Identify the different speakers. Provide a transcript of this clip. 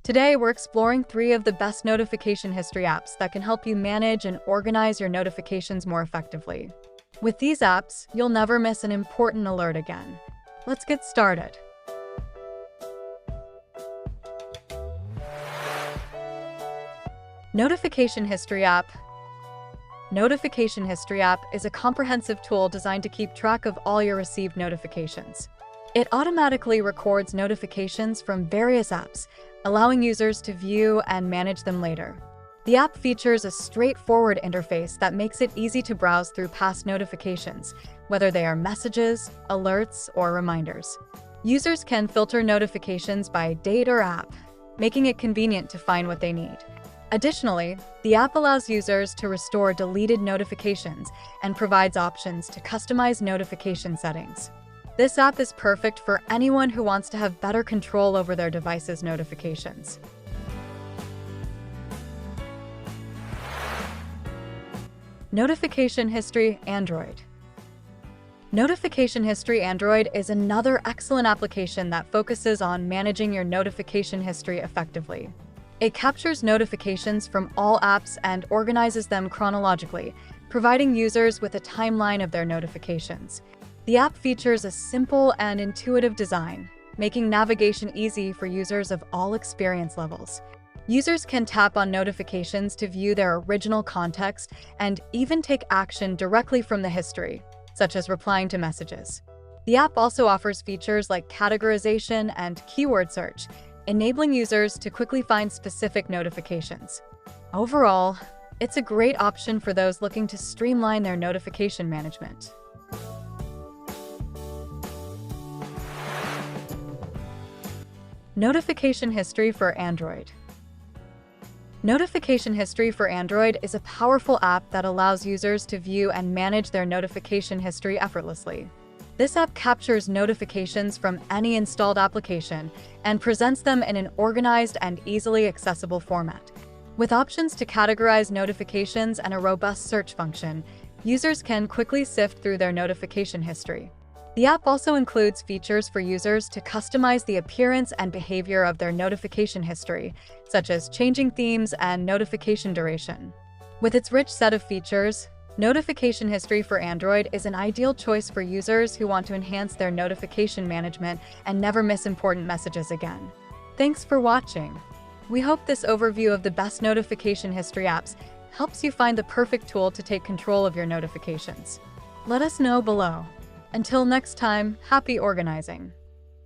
Speaker 1: Today, we're exploring 3 of the best notification history apps that can help you manage and organize your notifications more effectively. With these apps, you'll never miss an important alert again. Let's get started. Notification History App. Notification History App is a comprehensive tool designed to keep track of all your received notifications. It automatically records notifications from various apps, allowing users to view and manage them later. The app features a straightforward interface that makes it easy to browse through past notifications, whether they are messages, alerts, or reminders. Users can filter notifications by date or app, making it convenient to find what they need. Additionally, the app allows users to restore deleted notifications and provides options to customize notification settings. This app is perfect for anyone who wants to have better control over their device's notifications. Notification History Android. Notification History Android is another excellent application that focuses on managing your notification history effectively. It captures notifications from all apps and organizes them chronologically, providing users with a timeline of their notifications. The app features a simple and intuitive design, making navigation easy for users of all experience levels. Users can tap on notifications to view their original context and even take action directly from the history, such as replying to messages. The app also offers features like categorization and keyword search, enabling users to quickly find specific notifications. Overall, it's a great option for those looking to streamline their notification management. Notification History for Android. Notification History for Android is a powerful app that allows users to view and manage their notification history effortlessly. This app captures notifications from any installed application and presents them in an organized and easily accessible format. With options to categorize notifications and a robust search function, users can quickly sift through their notification history. The app also includes features for users to customize the appearance and behavior of their notification history, such as changing themes and notification duration. With its rich set of features, Notification History for Android is an ideal choice for users who want to enhance their notification management and never miss important messages again. Thanks for watching. We hope this overview of the best notification history apps helps you find the perfect tool to take control of your notifications. Let us know below. Until next time, happy organizing!